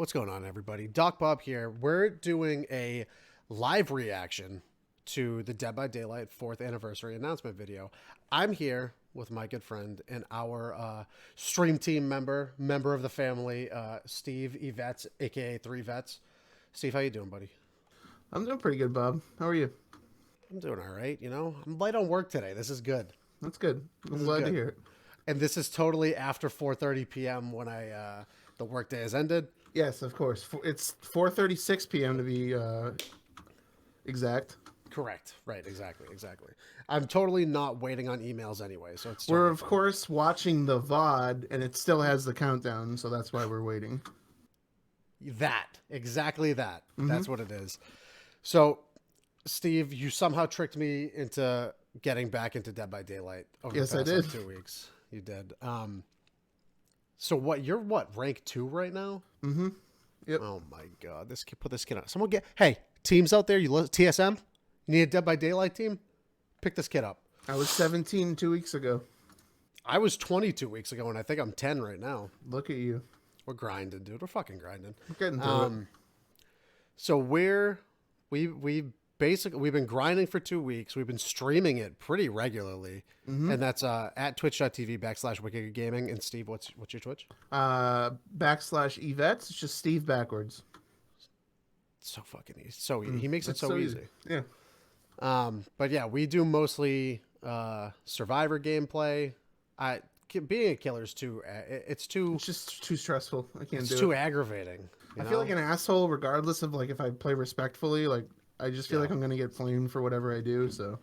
What's going on, everybody? Doc Bob here. We're doing a live reaction to the Dead by Daylight 4th anniversary announcement video. I'm here with my good friend and our stream team member of the family, Steve evetS, aka 3vets. Steve, how you doing, buddy? I'm doing pretty good, Bob. How are you? I'm doing all right. You know, I'm light on work today. This is good. That's good. I'm glad to hear it. And this is totally after 4:30 p.m. when the workday has ended. Yes, of course. It's 4:36 p.m. to be exact. Correct. Right. Exactly. I'm totally not waiting on emails anyway, so it's We're totally of fine. course watching the VOD, and it still has the countdown, so that's why we're waiting. Exactly that. That's what it is. So, Steve, you somehow tricked me into getting back into Dead by Daylight over Yes, the past I did. Like, 2 weeks. You did. So you're rank 2 right now? Mm-hmm. Yep. Oh my god, put this kid on. Someone hey, teams out there, TSM? You need a Dead by Daylight team? Pick this kid up. I was 17 2 weeks ago. I was 22 weeks ago, and I think I'm 10 right now. Look at you. We're grinding, dude. We're fucking grinding. We're getting through it. So we've been grinding for 2 weeks. We've been streaming it pretty regularly, and that's at twitch.tv/Wicked Gaming. And Steve, what's your Twitch? /evetS. It's just Steve backwards. So fucking easy. So he makes it so easy. Yeah. But yeah, we do mostly Survivor gameplay. Being a killer is too. It's just too stressful. I can't do it. It's too aggravating. I feel like an asshole regardless of like if I play respectfully. Like I just feel like I'm gonna get flamed for whatever I do. So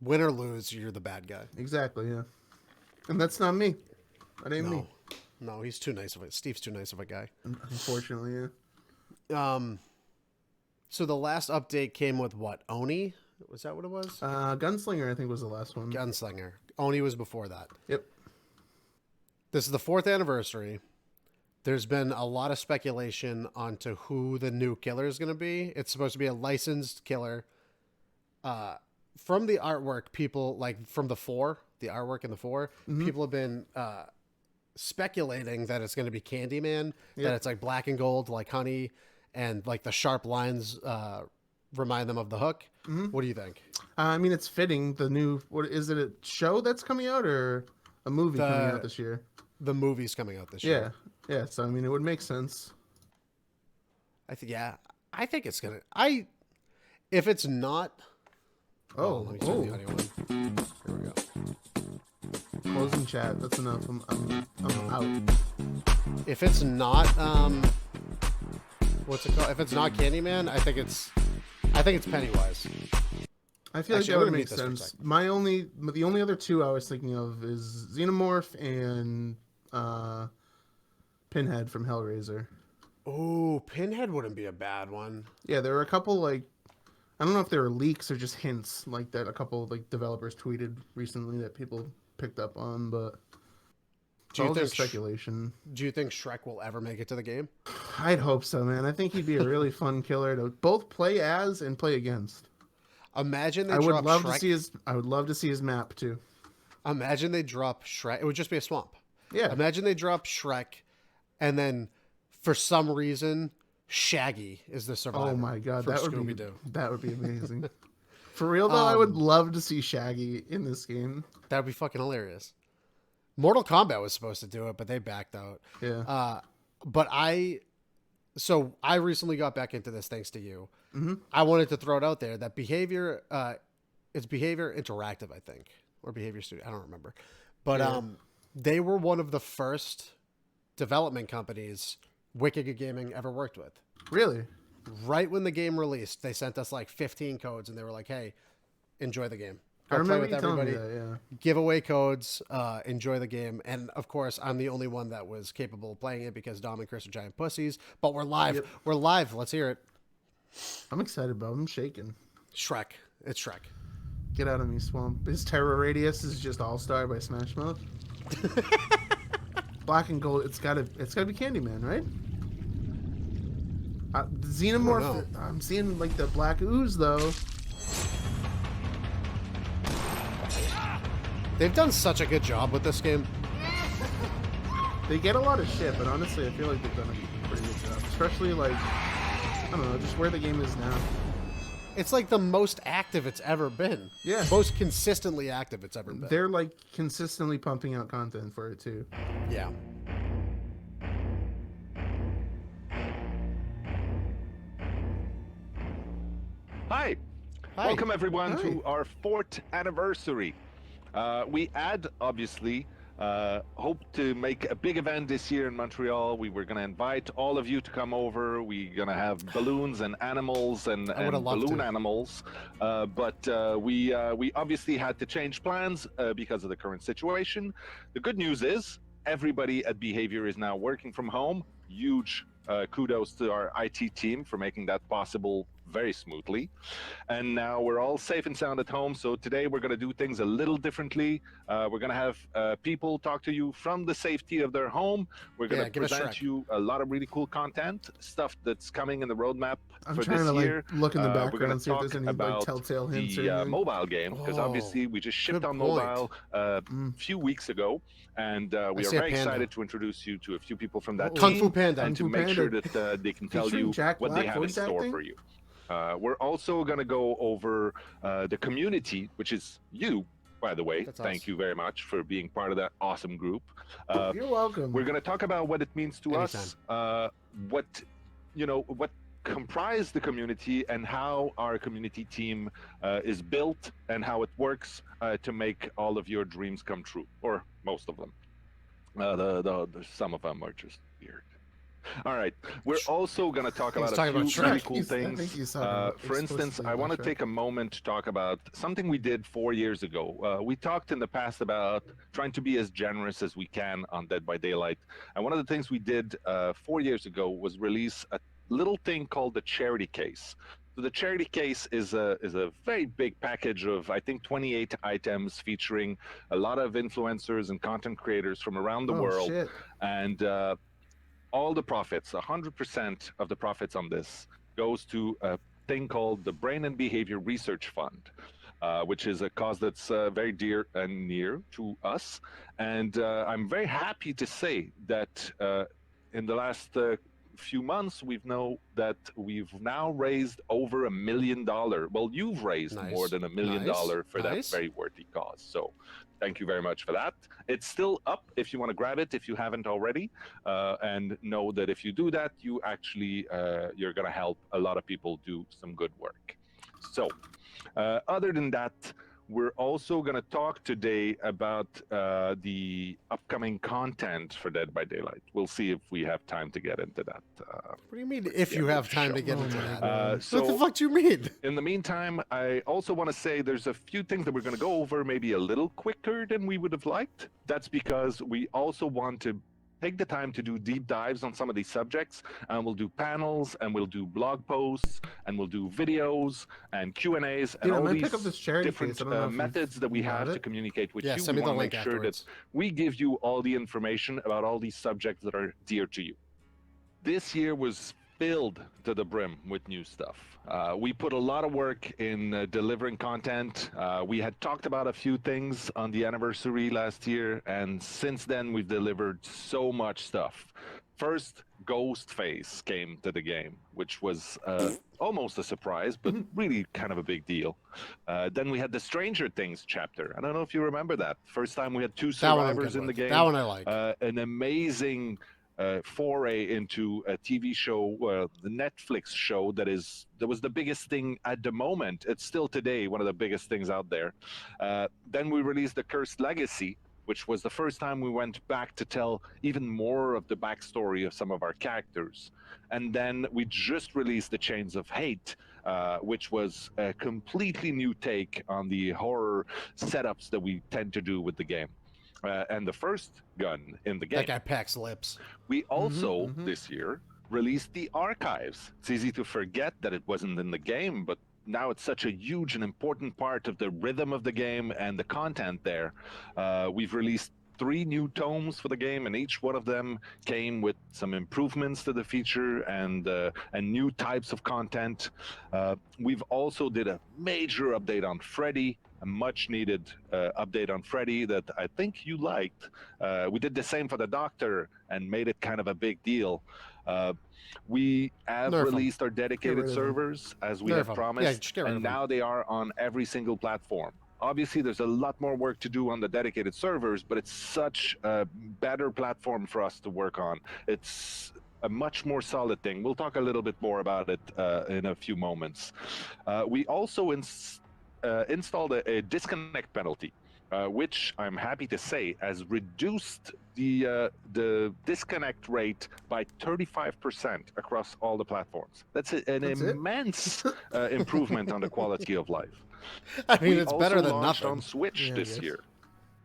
win or lose, you're the bad guy. Exactly. Yeah. And that's not me. That ain't me. No, he's too nice of a. Steve's too nice of a guy. Unfortunately, yeah. So the last update came with what? Oni? Was that what it was? Gunslinger, I think, was the last one. Gunslinger. Oni was before that. Yep. This is the 4th anniversary. There's been a lot of speculation onto who the new killer is going to be. It's supposed to be a licensed killer. From the artwork, people, like from the artwork in the 4, people have been speculating that it's going to be Candyman, that it's like black and gold, like honey, and like the sharp lines remind them of the Hook. What do you think? I mean, it's fitting. The new, what is it, a show that's coming out or a movie coming out this year? The movie's coming out this year. Yeah. So, I mean, it would make sense. I think it's going to... If it's not... let me turn the audio on. Here we go. Closing chat. That's enough. I'm out. If it's not... what's it called? If it's not Candyman, I think it's Pennywise. I feel like that would make sense. The only other two I was thinking of is Xenomorph and Pinhead from Hellraiser. Oh, Pinhead wouldn't be a bad one. Yeah, there were a couple, like, I don't know if they were leaks or just hints like that. A couple like developers tweeted recently that people picked up on, but it's all just speculation. Do you think Shrek will ever make it to the game? I'd hope so, man. I think he'd be a really fun killer to both play as and play against. Imagine I would love to see his map too. Imagine they drop Shrek. It would just be a swamp. Yeah. Imagine they drop Shrek, and then for some reason Shaggy is the survivor. Oh my god, that would be amazing. For real though, I would love to see Shaggy in this game. That would be fucking hilarious. Mortal Kombat was supposed to do it, but they backed out. Yeah. But I recently got back into this thanks to you. I wanted to throw it out there that Behaviour, it's Behaviour Interactive, I think, or Behaviour Studio. I don't remember, but they were one of the first development companies Wicked Gaming ever worked with. Really? Right when the game released, they sent us like 15 codes, and they were like, "Hey, enjoy the game. I remember play with you everybody. telling me that, yeah. Give away codes. Enjoy the game." And of course, I'm the only one that was capable of playing it because Dom and Chris are giant pussies. But we're live. Yep. We're live. Let's hear it. I'm excited, bro. I'm shaking. Shrek. It's Shrek. Get out of me, Swamp. His terror radius is just All-Star by Smash Mouth. Black and gold. It's gotta be Candyman, right? Xenomorph. I'm seeing like the black ooze though. They've done such a good job with this game. They get a lot of shit, but honestly, I feel like they've done a pretty good especially like I don't know, just where the game is now. It's like the most active it's ever been. Yeah. Most consistently active it's ever been. They're like consistently pumping out content for it too. Yeah. Hi. Hi. Welcome everyone Hi. to our 4th anniversary. We obviously hope to make a big event this year in Montreal. We were going to invite all of you to come over. We're going to have balloons and animals and balloon animals. But we obviously had to change plans because of the current situation. The good news is everybody at Behaviour is now working from home. Huge kudos to our IT team for making that possible very smoothly. And now we're all safe and sound at home. So today we're going to do things a little differently. We're going to have people talk to you from the safety of their home. We're going to present you a lot of really cool content, stuff that's coming in the roadmap for this year. Like, look in the background we're going and to see if talk there's any about like telltale hints the mobile game, because obviously we just shipped on mobile a few weeks ago. And we are very excited to introduce you to a few people from that Kung team Fu Panda. and to make sure that they can tell you what they have in store for you. We're also going to go over the community, which is you, by the way. Thank you very much for being part of that awesome group. You're welcome. We're going to talk about what it means to us, what comprise the community and how our community team is built and how it works to make all of your dreams come true, or most of them. Some of them are just weird. All right. We're also going to talk about a few really cool things. For instance, I want to take a moment to talk about something we did 4 years ago. We talked in the past about trying to be as generous as we can on Dead by Daylight. And one of the things we did 4 years ago was release a little thing called the charity case. So the charity case is a very big package of, I think, 28 items featuring a lot of influencers and content creators from around the world. Shit. And all the profits, 100% of the profits on this goes to a thing called the Brain and Behavior Research Fund, which is a cause that's very dear and near to us. And I'm very happy to say that in the last few months, we've now raised over $1 million. Well, you've raised more than $1 million for that very worthy cause. So thank you very much for that. It's still up if you want to grab it, if you haven't already. And know that if you do that, you actually, you're going to help a lot of people do some good work. So other than that, we're also going to talk today about the upcoming content for Dead by Daylight. We'll see if we have time to get into that. What do you mean, if you have time to get into that? So what the fuck do you mean? In the meantime, I also want to say there's a few things that we're going to go over maybe a little quicker than we would have liked. That's because we also want to take the time to do deep dives on some of these subjects, and we'll do panels, and we'll do blog posts, and we'll do videos and Q&As, and all these different methods that we have to communicate with you. We want to make sure that we give you all the information about all these subjects that are dear to you. This year was filled to the brim with new stuff. We put a lot of work in delivering content. We had talked about a few things on the anniversary last year, and since then we've delivered so much stuff. First, Ghostface came to the game, which was almost a surprise, but really kind of a big deal. Then we had the Stranger Things chapter. I don't know if you remember that. First time we had 2 survivors in the game. That one I like. An amazing foray into a TV show, the Netflix show that was the biggest thing at the moment. It's still today one of the biggest things out there. Then we released The Cursed Legacy, which was the first time we went back to tell even more of the backstory of some of our characters. And then we just released The Chains of Hate, which was a completely new take on the horror setups that we tend to do with the game. And the first gun in the game. That guy packs lips. We also, this year, released the archives. It's easy to forget that it wasn't in the game, but now it's such a huge and important part of the rhythm of the game and the content there. We've released 3 new tomes for the game, and each one of them came with some improvements to the feature and new types of content. We've also did a major update on Freddy, a much needed update on Freddy that I think you liked. We did the same for the Doctor and made it kind of a big deal. We have Nerf 'em. released our Get dedicated rid of them. servers as we Nerf have 'em. promised, Yeah, just get rid and of 'em. now they are on every single platform. Obviously, there's a lot more work to do on the dedicated servers, but it's such a better platform for us to work on. It's a much more solid thing. We'll talk a little bit more about it in a few moments. We also installed a disconnect penalty, which I'm happy to say has reduced the disconnect rate by 35% across all the platforms. That's an That's it? immense improvement on the quality of life. I mean, We it's also better than launched nothing. on Switch Yeah, I this guess. year.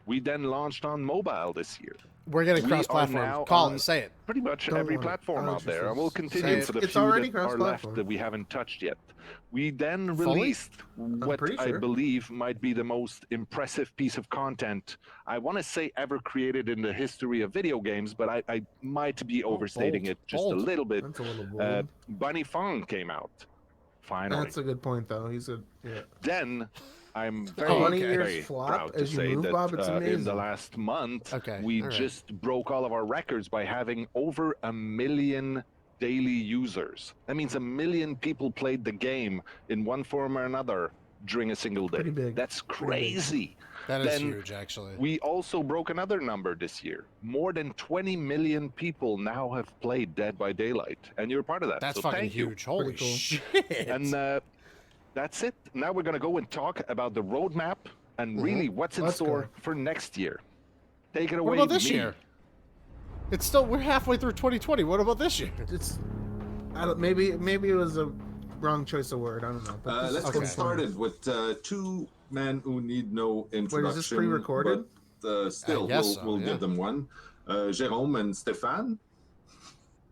We then launched on mobile this year. We're getting We are cross-platform. now Call on it. Say it. pretty much Don't every want it. platform I'll out there, just and we'll say continue it. for the It's few already that are left cross-platform. that we haven't touched yet. We then Fully? released what pretty I sure. believe might be the most impressive piece of content, I want to say ever created in the history of video games, but I might be overstating bold. it just a Bold. little bit. That's a little bold. Bunny Fong came out, finally. That's a good point, though. He's a yeah. Then I'm very, Oh, Bunny okay. ears very flop proud to as you say move, that Bob. It's in the amazing. last month, Okay, we all right. just broke all of our records by having over 1 million daily users. That means 1 million people played the game in one form or another during a single day. Pretty big. That's Pretty big. crazy. That is Then huge, actually. We also broke another number this year. More than 20 million people now have played Dead by Daylight, and you're part of that. That's so fucking thank you. huge. Holy cool. shit. And that's it. Now we're going to go and talk about the roadmap and really what's in Let's store go. for next year. Take it away. What about this me. year? It's still, we're halfway through 2020. What about this year? It's maybe it was a wrong choice of word. I don't know. But this Let's is get 2020. started with two men who need no introduction. Wait, is this pre-recorded? But still, I guess we'll so, give them one. Jérôme and Stéphane.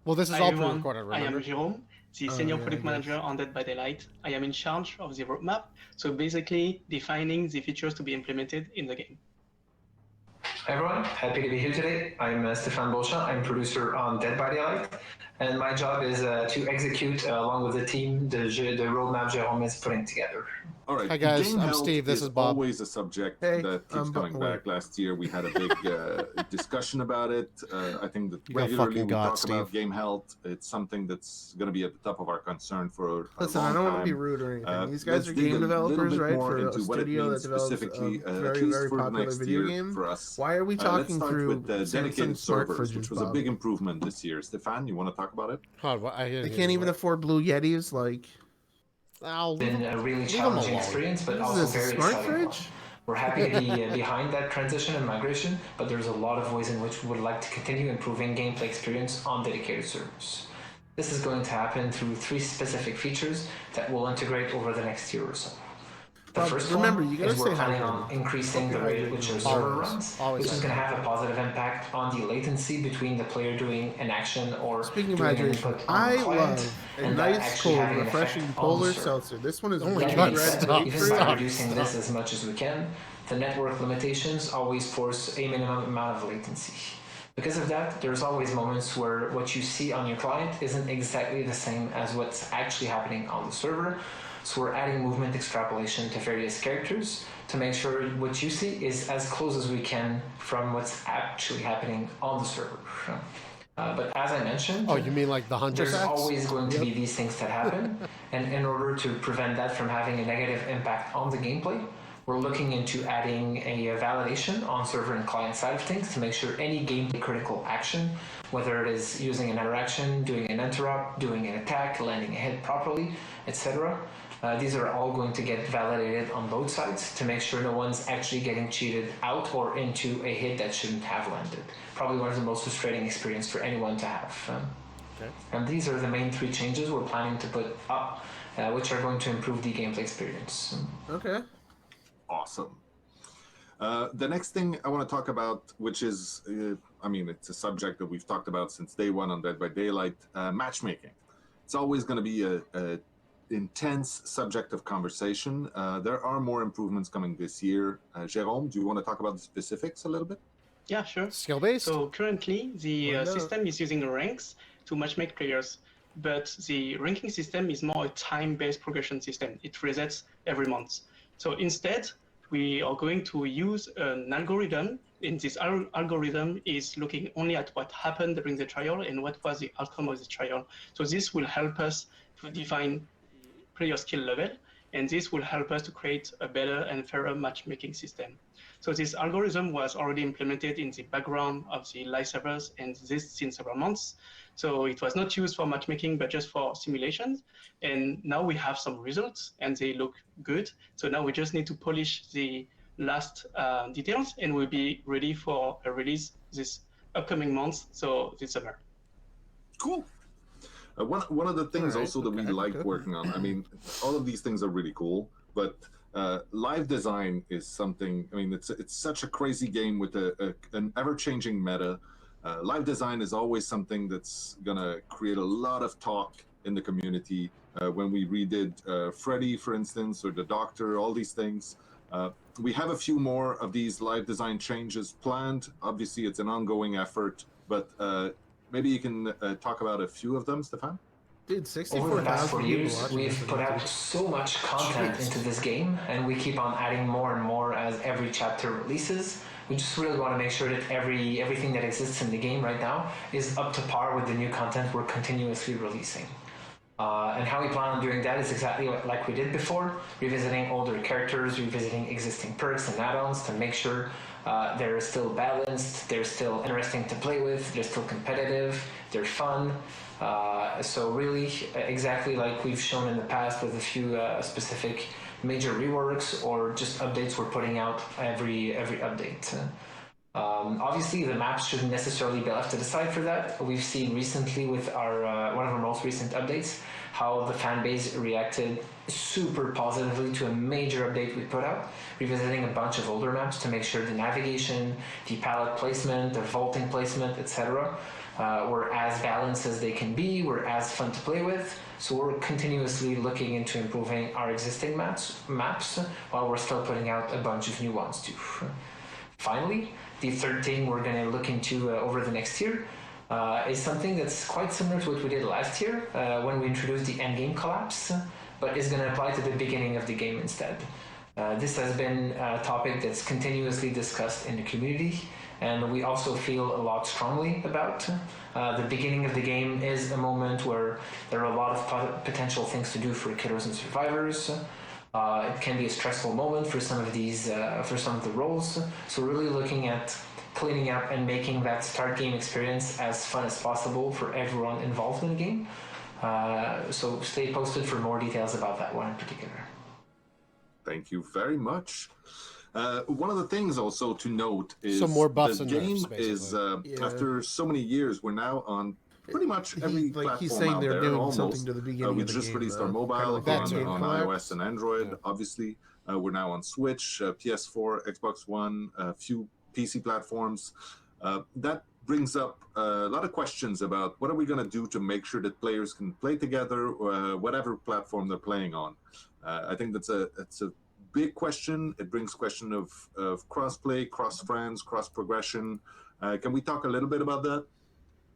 Well, this is Hi all everyone, pre-recorded, I am remember? Jérôme, the Oh, Senior yeah, Product I guess. Manager on Dead by Daylight. I am in charge of the roadmap, so basically defining the features to be implemented in the game. Hi everyone, happy to be here today. I'm Stéphane Beauchamp, I'm producer on Dead by Daylight, and my job is to execute along with the team the roadmap Jérôme is putting together. All right. Hi, guys. Game I'm health Steve. This is Bob. Always a subject Hey, that keeps coming back. Last year we had a big discussion about it. I think that You got regularly fucking we got, talk about Steve. game health. It's something that's going to be at the top of our concern for a Listen, long I don't want to be time. rude or anything. These Let's guys are dig a game little developers, bit right? more For a into what it studio that means develops a specifically, very, at least very for the popular next video year game. for us. Why are we Let's talking start through with the dedicated Samsung smart servers, fridges, which was Bob? a big improvement this year. Stefan, you want to talk about it? Hold on, I didn't They hear can't you. even What? afford Blue Yetis. Like, I'll leave Been him, a really leave him challenging alone. experience, but what also is this, a very smart exciting. fridge? We're happy to be behind that transition and migration, but there's a lot of ways in which we would like to continue improving gameplay experience on dedicated servers. This is going to happen through 3 specific features that will integrate over the next year or so. The Bob, first remember, one you gotta is we're stay planning hydrated. on increasing the Okay, rate at which your hydrated. server Always. runs, Always which is going to have a positive impact on the latency between the player doing an action or Speaking of doing an hydration, input on I the client, love a and that nice, actually cold, having an effect refreshing on the polar server. seltzer. This one is Oh my really That God, being said, stop, even grapefruit. by reducing this as much as we can, the network limitations always force a minimum amount of latency. Because of that, there's always moments where what you see on your client isn't exactly the same as what's actually happening on the server. So we're adding movement extrapolation to various characters to make sure what you see is as close as we can from what's actually happening on the server. But as I mentioned, Oh, you mean like the Hunter there's sacks? always going to be these things that happen, and in order to prevent that from having a negative impact on the gameplay, we're looking into adding a validation on server and client side of things to make sure any gameplay critical action, whether it is using an interaction, doing an interrupt, doing an attack, landing a hit properly, etc., these are all going to get validated on both sides to make sure no one's actually getting cheated out or into a hit that shouldn't have landed. Probably one of the most frustrating experiences for anyone to have. Okay. And these are the main 3 changes we're planning to put up, which are going to improve the gameplay experience. Okay. Awesome. The next thing I want to talk about, which is, it's a subject that we've talked about since day one on Dead by Daylight, matchmaking. It's always going to be a intense subject of conversation. There are more improvements coming this year. Jérôme, do you want to talk about the specifics a little bit? Yeah, sure. Skill-based? So currently, the Why not? system is using ranks to matchmake players, but the ranking system is more a time-based progression system. It resets every month. So instead, we are going to use an algorithm. And this algorithm is looking only at what happened during the trial and what was the outcome of the trial. So this will help us to define the player skill level, and this will help us to create a better and fairer matchmaking system. So this algorithm was already implemented in the background of the live servers, and this since several months. So it was not used for matchmaking, but just for simulations. And now we have some results, and they look good. So now we just need to polish the last details, and we'll be ready for a release this upcoming month, so this summer. Cool. One of the things also that we like good. working on, I mean, all of these things are really cool, but live design is something, I mean, it's such a crazy game with an ever-changing meta. Live design is always something that's going to create a lot of talk in the community. When we redid Freddy, for instance, or the Doctor, all these things. We have a few more of these live design changes planned. Obviously, it's an ongoing effort, but maybe you can talk about a few of them, Stefan? Dude, Over the past 4 64,000 people years, watching we've this put video. out so much content into this game, and we keep on adding more and more as every chapter releases. We just really want to make sure that everything that exists in the game right now is up to par with the new content we're continuously releasing. And how we plan on doing that is exactly like we did before, revisiting older characters, revisiting existing perks and add-ons to make sure they're still balanced, they're still interesting to play with, they're still competitive, they're fun. So really, exactly like we've shown in the past with a few specific major reworks or just updates we're putting out every update. Obviously, the maps shouldn't necessarily be left to the side for that. We've seen recently with our one of our most recent updates how the fan base reacted super positively to a major update we put out, revisiting a bunch of older maps to make sure the navigation, the palette placement, the vaulting placement, etc. Were as balanced as they can be, were as fun to play with. So we're continuously looking into improving our existing maps while we're still putting out a bunch of new ones too. Finally, the third thing we're going to look into over the next year is something that's quite similar to what we did last year when we introduced the endgame collapse, but is going to apply to the beginning of the game instead. This has been a topic that's continuously discussed in the community, and we also feel a lot strongly about. The beginning of the game is a moment where there are a lot of potential things to do for killers and survivors. It can be a stressful moment for some of the roles. So we're really looking at cleaning up and making that start game experience as fun as possible for everyone involved in the game. So stay posted for more details about that one in particular. Thank you very much. One of the things also to note is Some more buffs the and game nerfs, is Yeah. after so many years, we're now on pretty much every platform he's saying out they're there. doing Almost. something to the beginning We of the just game, released though. our mobile Kinda like that on, too. on iOS and Android. Yeah. Obviously, we're now on Switch, PS4, Xbox One, a few PC platforms. That brings up a lot of questions about what are we going to do to make sure that players can play together, whatever platform they're playing on. I think that's a big question. It brings question of cross-play, cross-friends, cross-progression. Can we talk a little bit about that?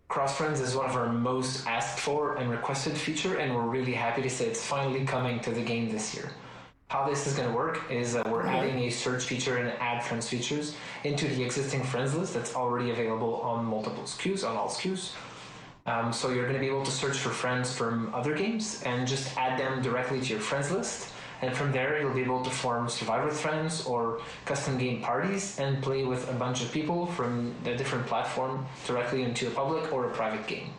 Cross-friends is one of our most asked for and requested feature, and we're really happy to say it's finally coming to the game this year. How this is going to work is we're adding a search feature and add friends features into the existing friends list that's already available on multiple SKUs, on all SKUs. So you're going to be able to search for friends from other games and just add them directly to your friends list. And from there, you'll be able to form survivor friends or custom game parties and play with a bunch of people from a different platform directly into a public or a private game.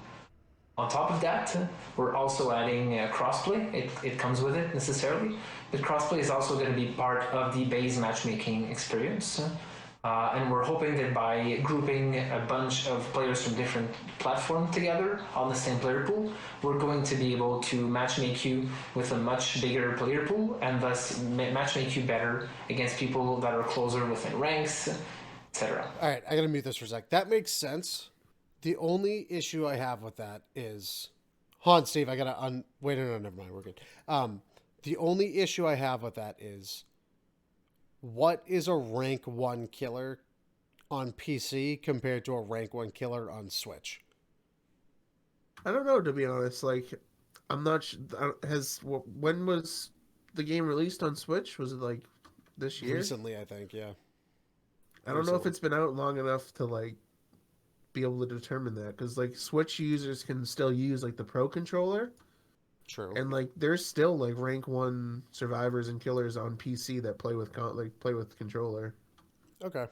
On top of that, we're also adding crossplay. It comes with it necessarily, but crossplay is also going to be part of the base matchmaking experience. And we're hoping that by grouping a bunch of players from different platforms together on the same player pool, we're going to be able to matchmake you with a much bigger player pool and thus matchmake you better against people that are closer within ranks, etc. All right, I gotta mute this for a sec. That makes sense. The only issue I have with that is, hold on, Steve. I gotta wait. No, never mind. We're good. The only issue I have with that is, what is a rank 1 killer on PC compared to a rank 1 killer on Switch? I don't know, to be honest. Like, I'm not. When was the game released on Switch? Was it like this year. Recently, I think, yeah. I don't know if it's been out long enough to like be able to determine that, because like Switch users can still use like the Pro controller, True. and like there's still like rank 1 survivors and killers on PC that play with play with controller. Okay.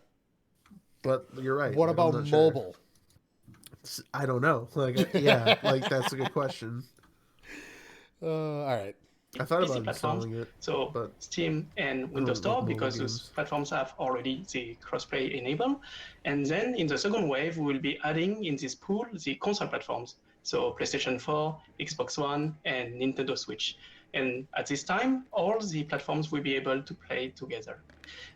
But you're right. What like, about mobile? Sure. I don't know. Like, yeah, like that's a good question. All right. I thought PC about platforms, installing it, so but Steam and Windows like Store, mobile because games. those platforms have already the crossplay enabled. And then in the second wave, we will be adding in this pool the console platforms, so PlayStation 4, Xbox One, and Nintendo Switch. And at this time, all the platforms will be able to play together.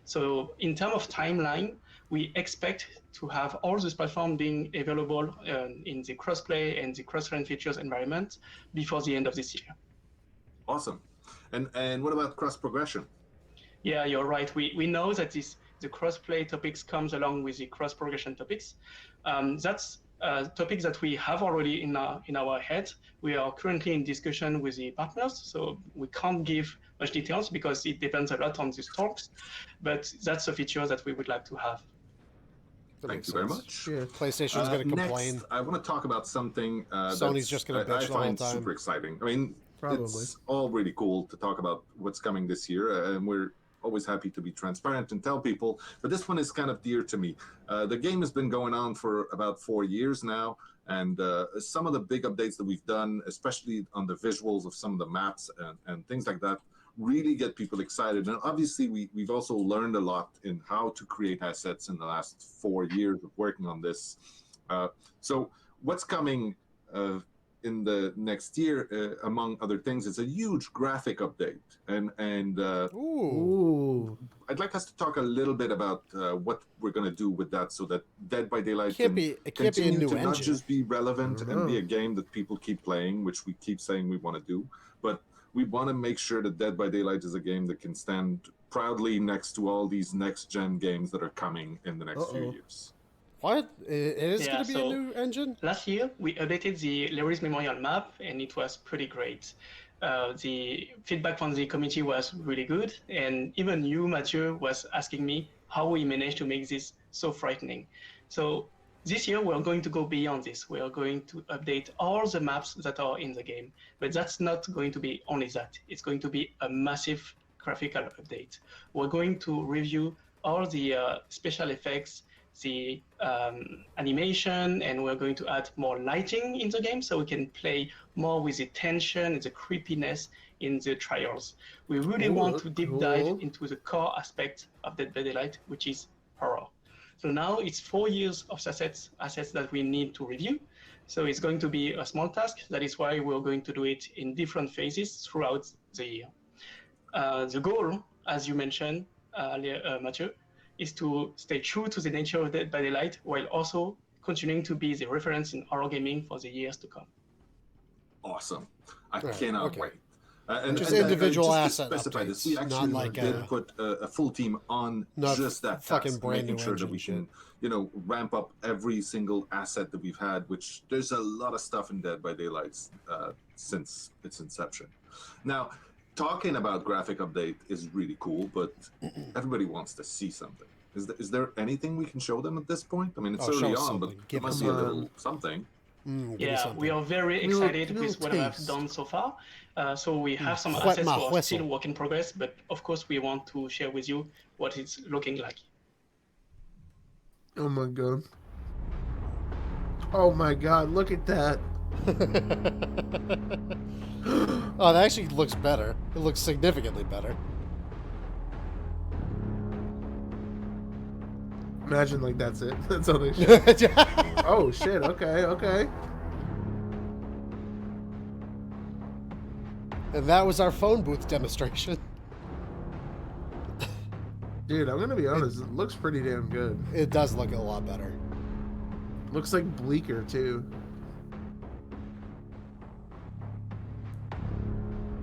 So in terms of timeline, we expect to have all these platforms being available in the crossplay and the cross-run features environment before the end of this year. Awesome. And what about cross progression? Yeah, you're right. We know that the cross-play topics comes along with the cross-progression topics. That's a topic that we have already in our head. We are currently in discussion with the partners, so we can't give much details because it depends a lot on these talks. But that's a feature that we would like to have. Thank you very much. Yeah. PlayStation's going to complain. Next, I want to talk about something Sony's just going to bitch I the whole find time. super exciting. I mean, Probably. it's all really cool to talk about what's coming this year, and we're always happy to be transparent and tell people. But this one is kind of dear to me. The game has been going on for about 4 years now, and some of the big updates that we've done, especially on the visuals of some of the maps and things like that, really get people excited. And obviously, we've also learned a lot in how to create assets in the last 4 years of working on this. So what's coming in the next year, among other things, is a huge graphic update. And Ooh. I'd like us to talk a little bit about what we're going to do with that, so that Dead by Daylight It can't be a continue new to not engine. just be relevant and be know. a game that people keep playing, which we keep saying we want to do, but we want to make sure that Dead by Daylight is a game that can stand proudly next to all these next-gen games that are coming in the next few years. What? It is Yeah, going to be a so new engine? last year, we updated the Larry's Memorial map, and it was pretty great. The feedback from the community was really good, and even you, Mathieu, was asking me how we managed to make this so frightening. So this year, we're going to go beyond this. We are going to update all the maps that are in the game, but that's not going to be only that. It's going to be a massive graphical update. We're going to review all the special effects, the animation, and we're going to add more lighting in the game so we can play more with the tension and the creepiness in the trials. We really want to deep dive into the core aspect of Dead by Daylight, which is horror. So now it's 4 years of assets that we need to review. So it's going to be a small task. That is why we're going to do it in different phases throughout the year. The goal, as you mentioned, Mathieu, is to stay true to the nature of Dead by Daylight while also continuing to be the reference in horror gaming for the years to come. Awesome. I cannot wait. Just individual asset to specify updates, this, we actually not like did put a full team on just that fucking task, brand making new sure that engine we can, ramp up every single asset that we've had, which there's a lot of stuff in Dead by Daylight since its inception. Now, talking about graphic update is really cool, but everybody wants to see something. Is there anything we can show them at this point? I mean, it's early on, but there must be a little something. Yeah, we are very excited with what I've done so far. So we have some assets that are still work in progress, but of course we want to share with you what it's looking like. Oh my god. Oh my god, look at that. Oh, that actually looks better. It looks significantly better. Imagine like that's it. That's all they show. Oh shit, okay. And that was our phone booth demonstration. Dude, I'm gonna be honest, it looks pretty damn good. It does look a lot better. Looks like bleaker too.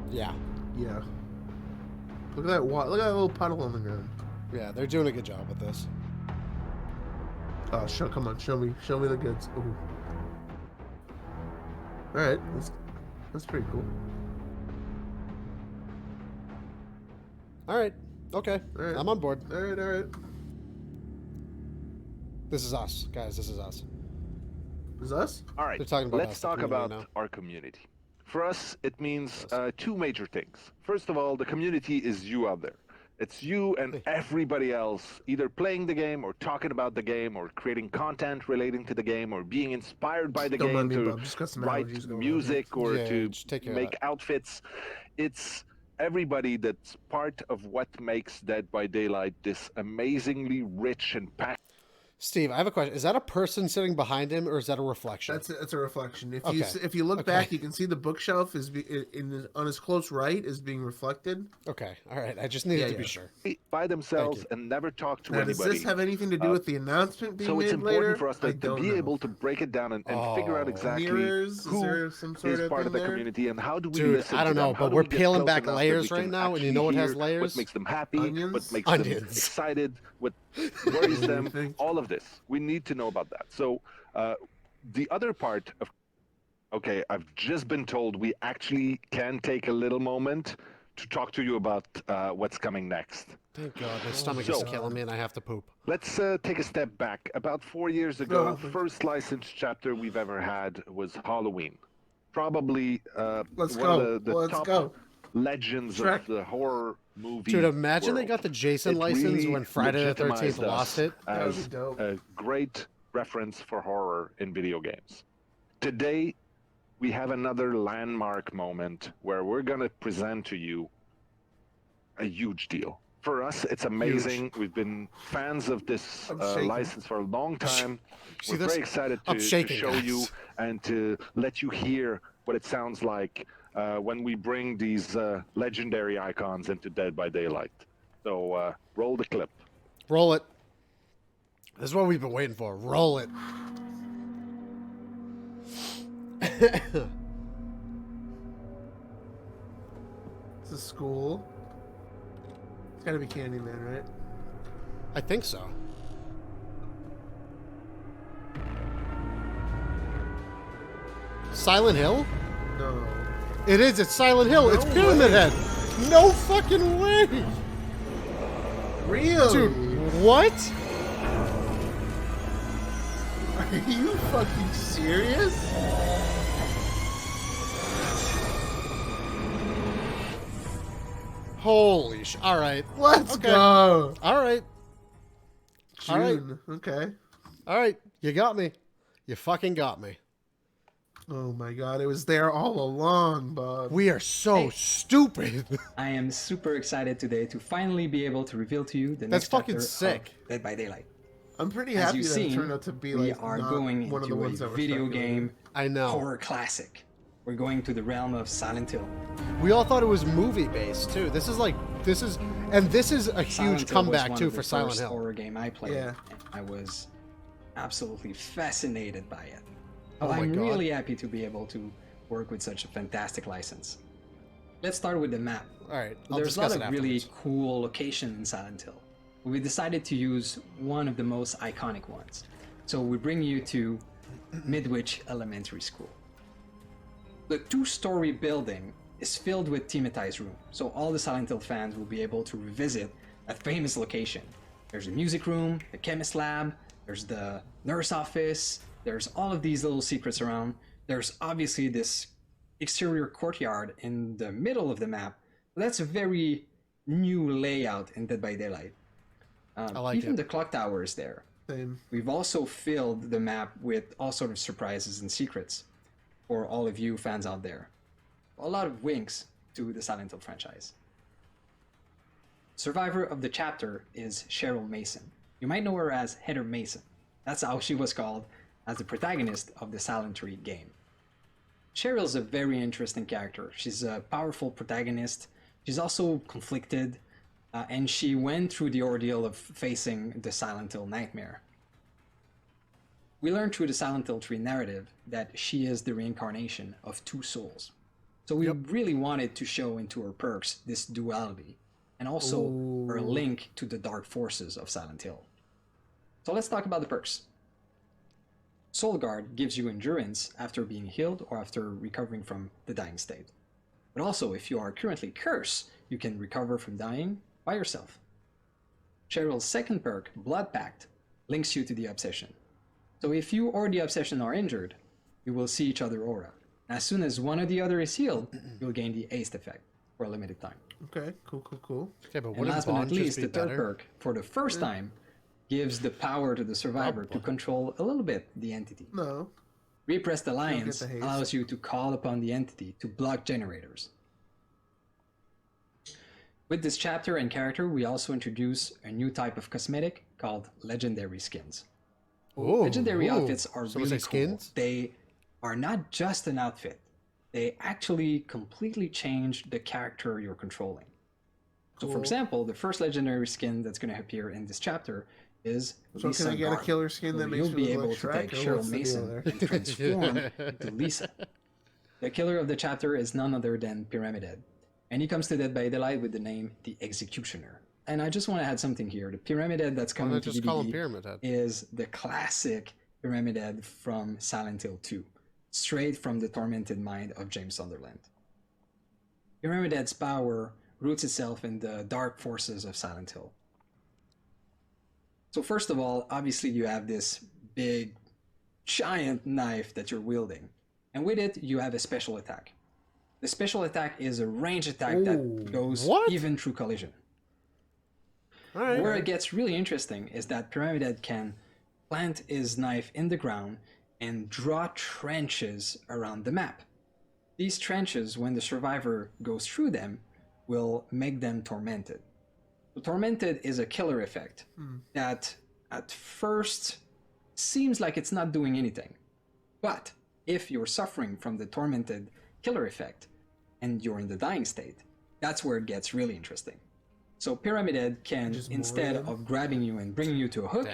Yeah. Yeah. Look at that look at that little puddle on the ground. Yeah, they're doing a good job with this. Oh, come on, show me the goods. Ooh. All right, that's pretty cool. All right. Okay, All right. I'm on board. All right. This is us, guys. This is us. Is us? All right, They're talking about let's us, the talk community about now. our community. For us, it means Yes. two major things. First of all, the community is you out there. It's you and everybody else either playing the game or talking about the game or creating content relating to the game or being inspired by the Don't game mind me, to Bob. Just got some write allergies going on music or Yeah, to just take care of make that. outfits. It's everybody that's part of what makes Dead by Daylight this amazingly rich and passionate. Steve, I have a question. Is that a person sitting behind him, or is that a reflection? That's a reflection. Okay. If you look Okay. back, you can see the bookshelf on his close right is being reflected. Okay, all right. I just needed to be sure. By themselves Thank and never talk to Now, does anybody. this have anything to do with the announcement being So it's made important later? for us I to don't be know. able to break it down and figure out Oh. exactly Mirrors? Is who there some sort is of part thing of the there? community and how do we Dude, listen I don't to them? know, How but do we're we get peeling close back enough that layers we right can now, and you actually know what has hear layers? What makes them happy, Onions? what makes Onions. them excited, what worries What do you them, think? all of this. We need to know about that. So the other part of, okay, I've just been told we actually can take a little moment to talk to you about what's coming next. Thank God, my stomach is So- killing me, and I have to poop. Let's take a step back. About 4 years ago, Oh. first licensed chapter we've ever had was Halloween. Probably Let's one go. of the Let's top go. legends Shrek. of the horror movie Dude, imagine they world. got the Jason It license really when Friday the 13th legitimized us lost it. That would as be dope. a great reference for horror in video games. Today, we have another landmark moment where we're going to present to you a huge deal. For us, it's amazing. We've been fans of this I'm shaking. license for a long time. See We're this? very excited I'm to shaking, show you guys. and to let you hear what it sounds like when we bring these legendary icons into Dead by Daylight. So roll the clip. Roll it. This is what we've been waiting for. Roll it. It's a school. It's gotta be Candyman, right? I think so. Silent Hill? No. It is. It's Silent Hill. It's No Pyramid way. Head. No fucking way. Really? Dude, what? Are you fucking serious? Holy sh... All right. Let's Okay. go. All right. All right. June. Okay. All right. You got me. You fucking got me. Oh my god, it was there all along, Bob. We are so stupid. I am super excited today to finally be able to reveal to you the That's next fucking chapter sick. of Dead by Daylight. I'm pretty As happy you've that it seen, turned out to be we like are not going one of the into ones a that were video speculated. game I know. horror classic. We're going to the realm of Silent Hill. We all thought it was movie based too. This is a huge Silent Hill was comeback one too of the for Silent first Hill. horror game I played. Yeah. And I was absolutely fascinated by it. Oh, my I'm God. really happy to be able to work with such a fantastic license. Let's start with the map. All right, I'll There's a discuss lot it of really afterwards. cool locations in Silent Hill. We decided to use one of the most iconic ones. So we bring you to Midwich Elementary School. The two-story building is filled with thematized rooms, so all the Silent Hill fans will be able to revisit that famous location. There's a music room, the chemist lab, there's the nurse office, there's all of these little secrets around. There's obviously this exterior courtyard in the middle of the map. That's a very new layout in Dead by Daylight. I like Even it. the clock tower is there. Same. We've also filled the map with all sort of surprises and secrets for all of you fans out there. A lot of winks to the Silent Hill franchise. Survivor of the chapter is Cheryl Mason. You might know her as Heather Mason. That's how she was called as the protagonist of the Silent Hill game. Cheryl's a very interesting character. She's a powerful protagonist. She's also conflicted, and she went through the ordeal of facing the Silent Hill nightmare. We learn through the Silent Hill 3 narrative that she is the reincarnation of two souls. So we really wanted to show into her perks this duality, and also her link to the dark forces of Silent Hill. So let's talk about the perks. Soul Guard gives you endurance after being healed or after recovering from the dying state. But also, if you are currently cursed, you can recover from dying by yourself. Cheryl's second perk, Blood Pact, links you to the obsession. So if you or the obsession are injured, you will see each other aura. As soon as one or the other is healed, you'll gain the haste effect for a limited time. Okay, cool. Okay, but And last but not least, the third perk, for the first time, gives the power to the survivor to control a little bit the entity. No. Repressed Alliance allows you to call upon the entity to block generators. With this chapter and character, we also introduce a new type of cosmetic called Legendary Skins. Ooh, Legendary outfits are so really cool. skins? They are not just an outfit. They actually completely change the character you're controlling. So for example, the first legendary skin that's going to appear in this chapter is So Lisa can I get Garland. a killer skin that makes You'll me be look able like to Shrek, take or Cheryl what's the deal Mason there? and transform into Lisa. The killer of the chapter is none other than Pyramid Head, and he comes to Dead by Daylight with the name the Executioner. And I just want to add something here. The Pyramid Head that's coming to just call him DVD Pyramid Head? is the classic Pyramid Head from Silent Hill 2, straight from the tormented mind of James Sunderland. Pyramid Head's power roots itself in the dark forces of Silent Hill. So first of all, obviously you have this big, giant knife that you're wielding. And with it, you have a special attack. The special attack is a range attack that goes even through collision. All right. Where it gets really interesting is that Pyramid Head can plant his knife in the ground and draw trenches around the map. These trenches, when the survivor goes through them, will make them tormented. So tormented is a killer effect that at first seems like it's not doing anything. But if you're suffering from the tormented killer effect and you're in the dying state, that's where it gets really interesting. So Pyramid Head can, instead of grabbing you and bringing you to a hook,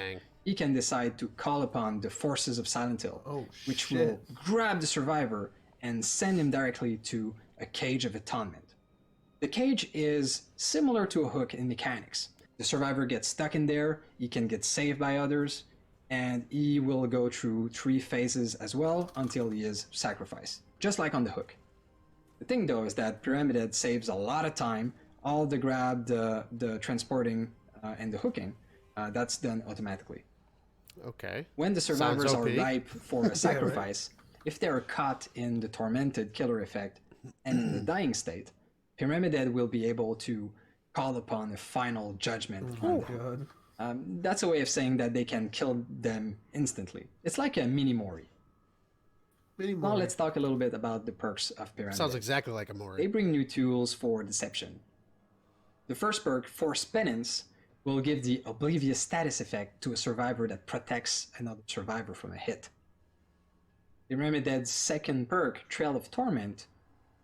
he can decide to call upon the forces of Silent Hill, which will grab the survivor and send him directly to a cage of atonement. The cage is similar to a hook in mechanics. The survivor gets stuck in there, he can get saved by others, and he will go through 3 phases as well until he is sacrificed, just like on the hook. The thing though is that Pyramid Head saves a lot of time. All the grab, the transporting, and the hooking, that's done automatically. Okay. When the survivors are ripe for a sacrifice, if they are caught in the tormented killer effect and in the dying state, Pyramid Head will be able to call upon a final judgment on them. That's a way of saying that they can kill them instantly. It's like a mini Mori. Now let's talk a little bit about the perks of Pyramid Sounds Head. exactly like a Mori. They bring new tools for deception. The first perk, Force Penance, will give the Oblivious status effect to a survivor that protects another survivor from a hit. The Pyramid Head's second perk, Trail of Torment,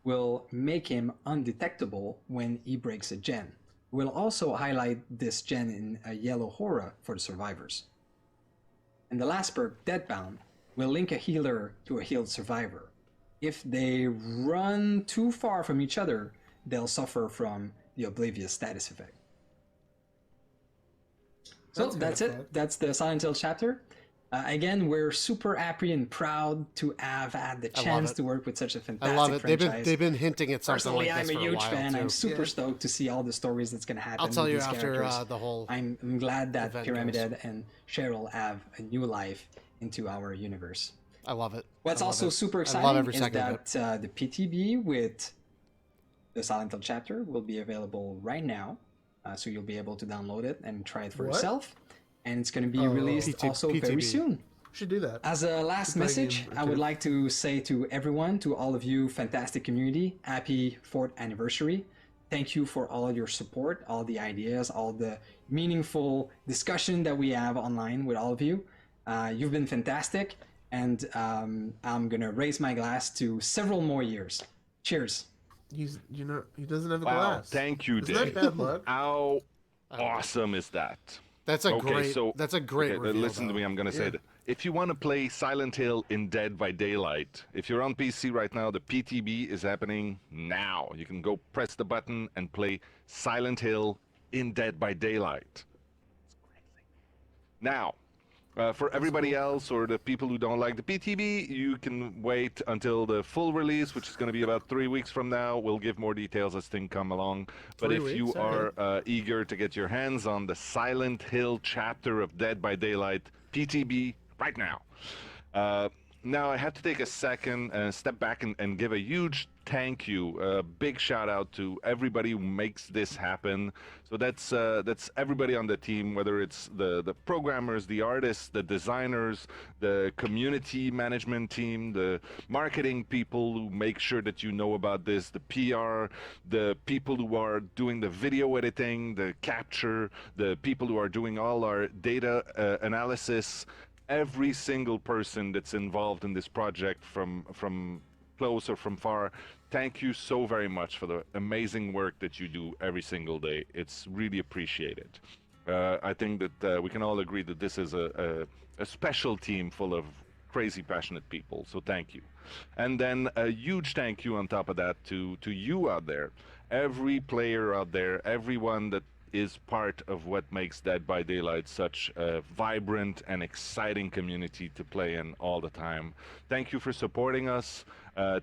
will make him undetectable when he breaks a gen. We'll also highlight this gen in a yellow aura for the survivors. And the last perk, Deadbound, will link a healer to a healed survivor. If they run too far from each other, they'll suffer from the Oblivious status effect. So that's it. That's the Silent Hill chapter. Again, we're super happy and proud to have had the chance to work with such a fantastic I love it. franchise. They've been hinting at something Personally, like this I'm a for a huge while, fan. too. I'm super stoked to see all the stories that's going to happen. I'll tell with you these after characters. the whole I'm glad that event Pyramid goes. Head and Cheryl have a new life into our universe. I love it. What's I love also it. super I exciting love every is second of that the PTB with the Silent Hill chapter will be available right now. So you'll be able to download it and try it for yourself. And it's going to be released also very soon. Should do that. As a last message, I would like to say to everyone, to all of you fantastic community, happy 4th anniversary. Thank you for all your support, all the ideas, all the meaningful discussion that we have online with all of you. You've been fantastic, and I'm going to raise my glass to several more years. Cheers. He doesn't have a Wow, glass. thank you, Isn't Dave. that bad luck? How awesome is that? That's a Okay, great. so- That's a great Okay, reveal. listen to though. me, I'm going to say that. If you want to play Silent Hill in Dead by Daylight, if you're on PC right now, the PTB is happening now. You can go press the button and play Silent Hill in Dead by Daylight. It's crazy. Now, For everybody else or the people who don't like the PTB, you can wait until the full release, which is going to be about 3 weeks from now. We'll give more details as things come along. But 3 if you weeks? are Okay. eager to get your hands on the Silent Hill chapter of Dead by Daylight PTB right now. Now I have to take a second and step back and give a huge thank you, a big shout out to everybody who makes this happen. So that's everybody on the team, whether it's the programmers, the artists, the designers, the community management team, the marketing people who make sure that you know about this, the PR, the people who are doing the video editing, the capture, the people who are doing all our data analysis. Every single person that's involved in this project from close or from far, thank you so very much for the amazing work that you do every single day. It's really appreciated. I think that we can all agree that this is a special team full of crazy passionate people, so thank you. And then a huge thank you on top of that to you out there, every player out there, everyone that is part of what makes Dead by Daylight such a vibrant and exciting community to play in all the time. Thank you for supporting us.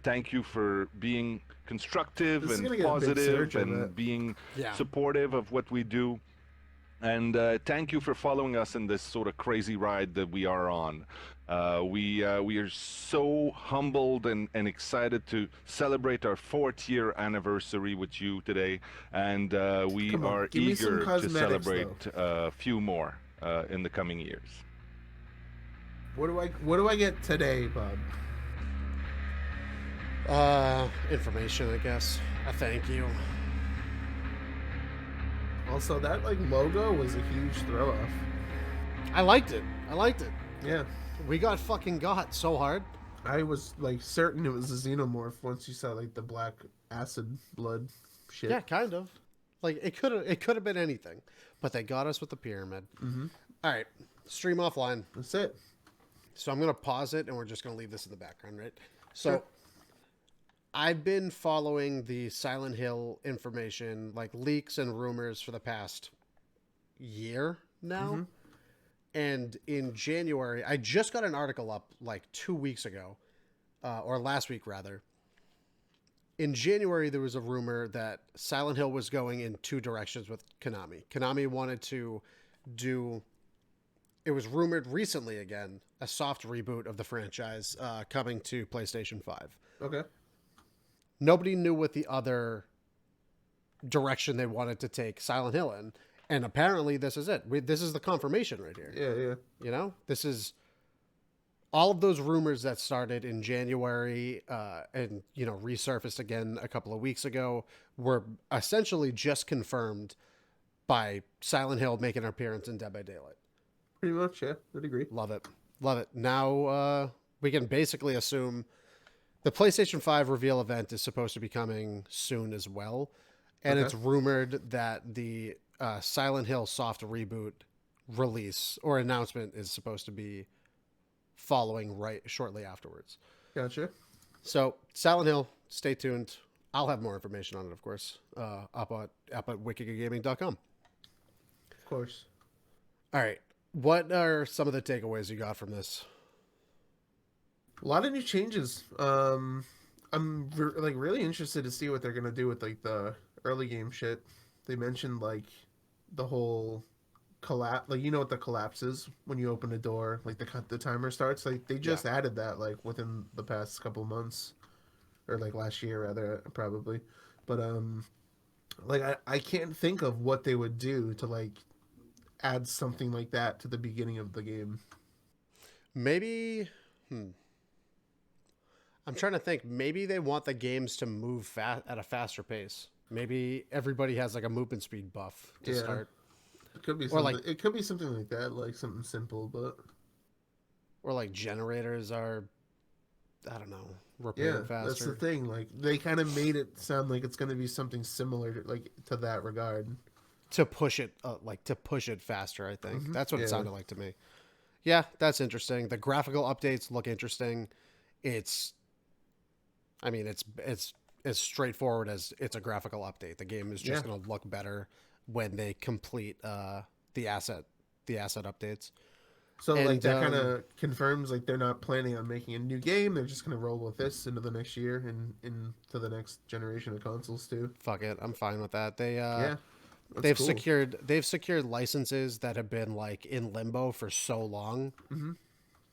Thank you for being constructive This is and gonna get a big positive surge, I and bet. being Yeah. supportive of what we do. And thank you for following us in this sort of crazy ride that we are on. We are so humbled and excited to celebrate our 4th year anniversary with you today, and we Come on, are give me some eager to cosmetics, celebrate a few more in the coming years. What do I get today, Bob? Information, I guess. A thank you. Also, that like logo was a huge throw off. I liked it. Yeah. We got so hard. I was like certain it was a xenomorph once you saw like the black acid blood shit. Yeah, kind of. Like it could have been anything, but they got us with the pyramid. Mm-hmm. All right, stream offline. That's it. So I'm gonna pause it, and we're just gonna leave this in the background, right? So Sure. I've been following the Silent Hill information, like leaks and rumors, for the past year now. Mm-hmm. And in January, I just got an article up like 2 weeks ago, or last week rather. In January, there was a rumor that Silent Hill was going in 2 directions with Konami. Konami wanted to do, it was rumored recently again, a soft reboot of the franchise coming to PlayStation 5. Okay. Nobody knew what the other direction they wanted to take Silent Hill in. And apparently this is it. This is the confirmation right here. Yeah. You know, this is all of those rumors that started in January and, you know, resurfaced again a couple of weeks ago were essentially just confirmed by Silent Hill making an appearance in Dead by Daylight. Pretty much, yeah. I'd agree. Love it. Love it. Now we can basically assume the PlayStation 5 reveal event is supposed to be coming soon as well. And Okay. it's rumored that the Silent Hill soft reboot release or announcement is supposed to be following right shortly afterwards. Gotcha. So Silent Hill, stay tuned. I'll have more information on it, of course, up at wickedgaming.com. Of course. All right. What are some of the takeaways you got from this? A lot of new changes. I'm really interested to see what they're gonna do with like the early game shit. They mentioned like the whole collapse, like you know what the collapse is when you open a door, like the timer starts. Like they just added that like within the past couple months, or like last year rather probably. But like I can't think of what they would do to like add something like that to the beginning of the game. Maybe, I'm trying to think. Maybe they want the games to move at a faster pace. Maybe everybody has like a movement speed buff to start. It could be Or, something, like- it could be something like that, like something simple, but Or like generators are, I don't know, repairing faster. that's the thing. Like they kind of made it sound like it's going to be something similar to, like to that regard. To push it, faster. I think that's what it Yeah. sounded like to me. Yeah, that's interesting. The graphical updates look interesting. It's as straightforward as it's a graphical update. The game is just going to look better when they complete the asset updates. So like And, that kind of confirms like they're not planning on making a new game. They're just gonna roll with this into the next year and into the next generation of consoles too. fuck it, I'm fine with that. Yeah, that's They've cool. secured licenses that have been like in limbo for so long Mm-hmm.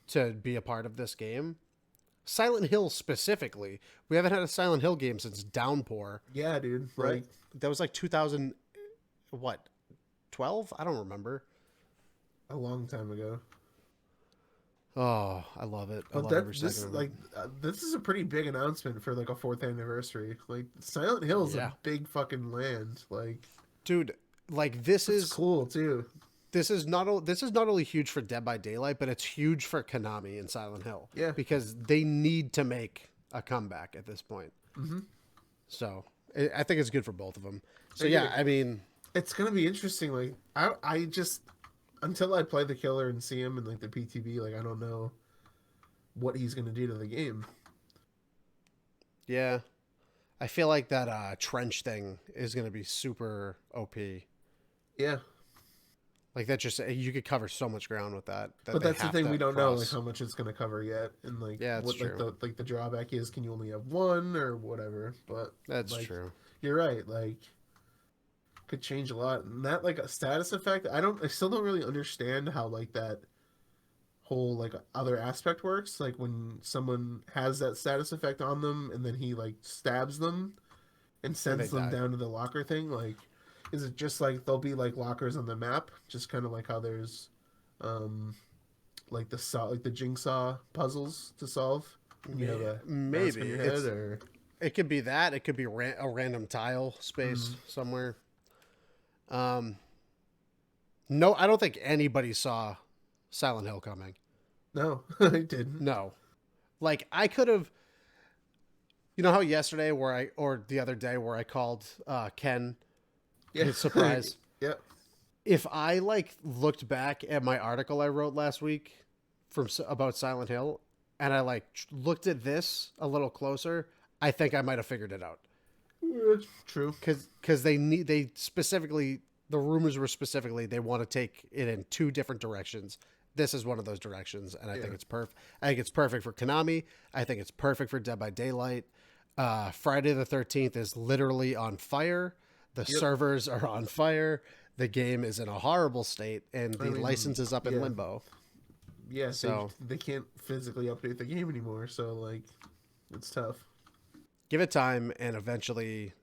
to be a part of this game. Silent Hill specifically, we haven't had a Silent Hill game since Downpour. Yeah, dude. Right. Like, That was like 2000, what, 12? I don't remember. a long time ago. Oh, I love it. I But love that every this second of it. like this is a pretty big announcement for like a 4th anniversary. Like Silent Hill is Yeah. a big fucking land. Like Dude, like this it's is cool too. this is not only huge for Dead by Daylight, but it's huge for Konami and Silent Hill. Yeah. Because they need to make a comeback at this point. Mm-hmm. So I think it's good for both of them. So I yeah, agree. I mean, It's gonna be interesting. Like I just until I play the killer and see him in like the PTB, like I don't know what he's gonna do to the game. yeah, I feel like that trench thing is going to be super OP. Yeah, Like that, just you could cover so much ground with that. but they that's the have thing, to we don't know like cross. how much it's gonna cover yet, and like Yeah, it's what true. like the drawback is. Can you only have one or whatever? But That's like, true. You're right. Like could change a lot, and that like a status effect. I still don't really understand how like that whole like other aspect works. Like when someone has that status effect on them, and then he like stabs them and sends they them die. down to the locker thing. Like, is it just like there'll be like lockers on the map, just kind of like how there's, like the jigsaw puzzles to solve? And you have a mask Maybe on your it's, head, or it could be that. It could be a random tile space somewhere. No, I don't think anybody saw Silent Hill coming. no, I didn't. No, like I could have. You know how yesterday or the other day where I called Ken Yeah, his surprise. yeah, If I like looked back at my article I wrote last week about Silent Hill, and I like looked at this a little closer, I think I might have figured it out. true. Because they specifically, the rumors were specifically they want to take it in two different directions. This is one of those directions, and I think it's perfect. I think it's perfect for Konami. I think it's perfect for Dead by Daylight. Friday the 13th is literally on fire. The servers are on fire. The game is in a horrible state, and the license is up in limbo. Yeah, So- they can't physically update the game anymore, so like it's tough. Give it time, and eventually,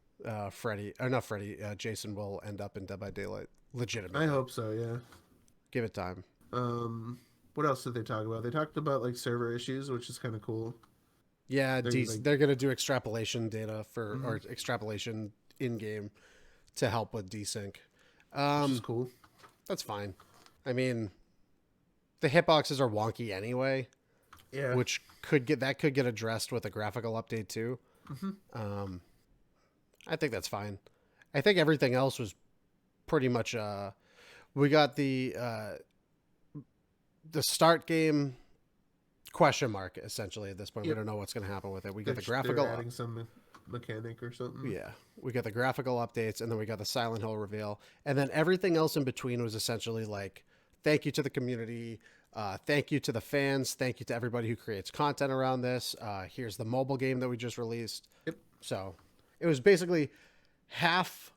Jason will end up in Dead by Daylight. Legitimately, I hope so. Yeah. give it time. What else did they talk about? They talked about like server issues, which is kind of cool. Yeah, They're, they're going to do extrapolation data or extrapolation in game to help with desync. Which is cool. That's fine. I mean, the hitboxes are wonky anyway, Yeah. which could get addressed with a graphical update too. I think that's fine. I think everything else was pretty much. We got the start game question mark essentially at this point. Yep. We don't know what's going to happen with it. We got the They're graphical. adding some mechanic or something. Yeah, we got the graphical updates, and then we got the Silent Hill reveal, and then everything else in between was essentially like, thank you to the community, thank you to the fans, thank you to everybody who creates content around this. Here's the mobile game that we just released. Yep. So it was basically half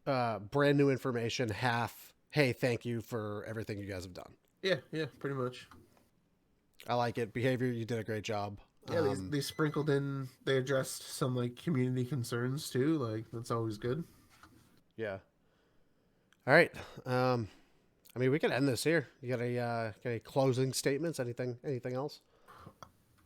brand new information, half, hey, thank you for everything you guys have done. Yeah, pretty much. I like it. Behavior, you did a great job. Yeah, they sprinkled in. They addressed some like community concerns too. Like that's always good. Yeah. All right. I mean, we could end this here. You got any closing statements? Anything else?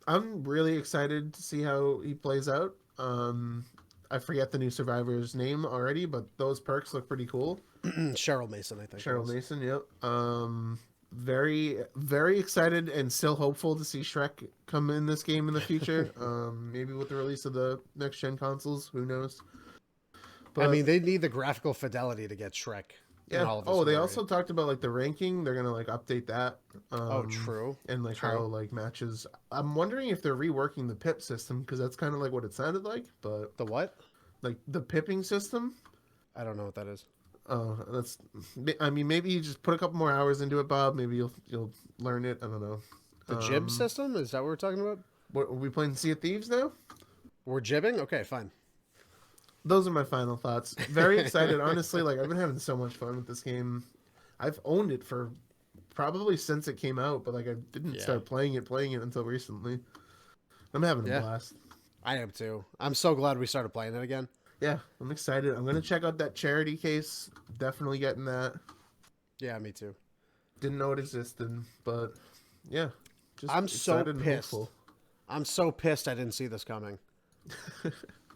I'm really excited to see how he plays out. I forget the new survivor's name already, but those perks look pretty cool. Cheryl Mason, I think. Cheryl Mason, yep. Very, very excited and still hopeful to see Shrek come in this game in the future. Maybe with the release of the next gen consoles, who knows? But, I mean, they need the graphical fidelity to get Shrek. yeah. In all of its Oh, they glory. also talked about like the ranking. They're gonna like update that. True. And like True. how like matches. I'm wondering if they're reworking the pip system because that's kind of like what it sounded like. But The what? like the pipping system. I don't know what that is. Oh, that's. I mean, maybe you just put a couple more hours into it, Bob. Maybe you'll learn it. I don't know. The jib system? Is that what we're talking about? What, are we playing Sea of Thieves now? We're jibbing? Okay, fine. Those are my final thoughts. Very excited, honestly. Like I've been having so much fun with this game. I've owned it for probably since it came out, but like I didn't start playing it until recently. I'm having a blast. I am too. I'm so glad we started playing it again. Yeah, I'm excited. I'm gonna check out that charity case. Definitely getting that. Yeah, me too. Didn't know it existed, but yeah. Just I'm so excited and pissed. hopeful. I'm so pissed I didn't see this coming.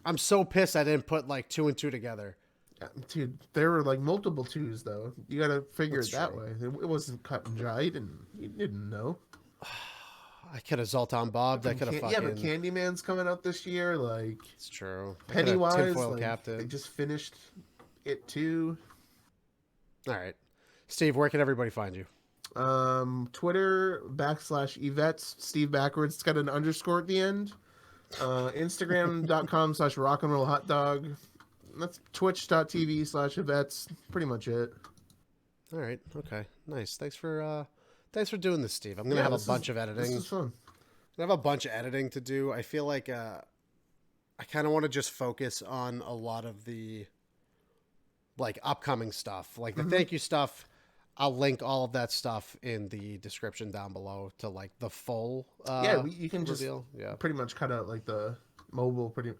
I'm so pissed I didn't put like 2 and 2 together. Dude, there were like multiple twos though. You gotta figure That's it that true. way. It wasn't cut and dry. You didn't know. I could have Zoltan Bobbed. I could have fucking... Yeah, but Candyman's coming out this year. Like, it's true. Pennywise, Tinfoil like, Captain. they just finished it too. All right. Steve, where can everybody find you? Twitter /evetS, Steve backwards. It's got an underscore at the end. Instagram.com/rockandrollhotdog. That's twitch.tv/evetS. Pretty much it. All right. Okay. Nice. Thanks for doing this, Steve. I'm gonna have a bunch of editing. This is fun. I have a bunch of editing to do. I feel like I kind of want to just focus on a lot of the like upcoming stuff, like the thank you stuff. I'll link all of that stuff in the description down below to like the full. You can just reveal. pretty much cut out like the mobile. You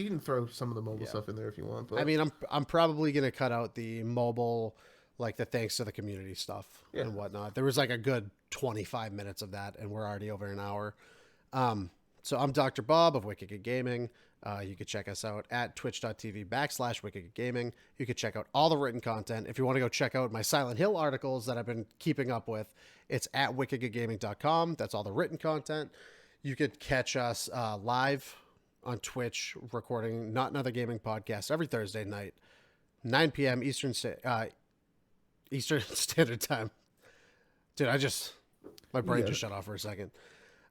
can throw some of the mobile stuff in there if you want. But I mean, I'm probably gonna cut out the mobile, like the thanks to the community stuff and whatnot. There was like a good 25 minutes of that, and we're already over an hour. So I'm Dr. Bob of Wicked Good Gaming. You could check us out at twitch.tv/Wicked Good Gaming. You could check out all the written content. If you want to go check out my Silent Hill articles that I've been keeping up with, it's at wickedgoodgaming.com. That's all the written content. You could catch us live on Twitch recording Not Another Gaming Podcast every Thursday night, 9 p.m. Eastern Standard Time. Dude, my brain just shut off for a second.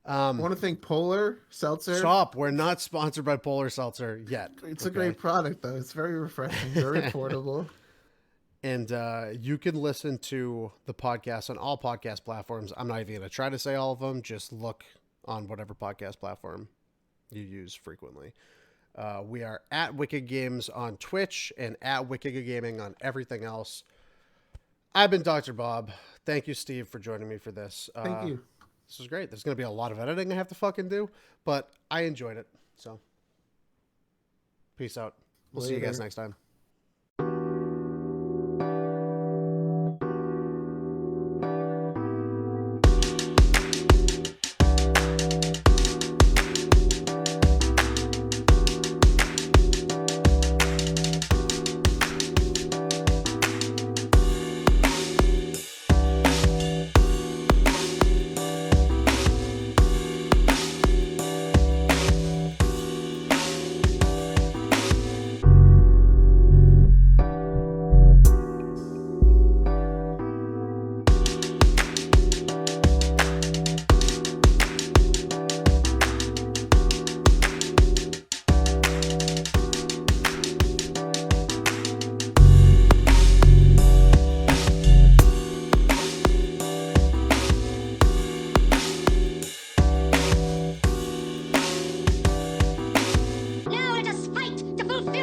I want to thank Polar Seltzer. Stop. We're not sponsored by Polar Seltzer yet. It's a great product, though. It's very refreshing, very portable. And you can listen to the podcast on all podcast platforms. I'm not even going to try to say all of them. Just look on whatever podcast platform you use frequently. We are at Wicked Games on Twitch and at Wicked Good Gaming on everything else. I've been Dr. Bob. Thank you, Steve, for joining me for this. Thank you. This was great. There's going to be a lot of editing I have to fucking do, but I enjoyed it. So, peace out. We'll see you guys next time.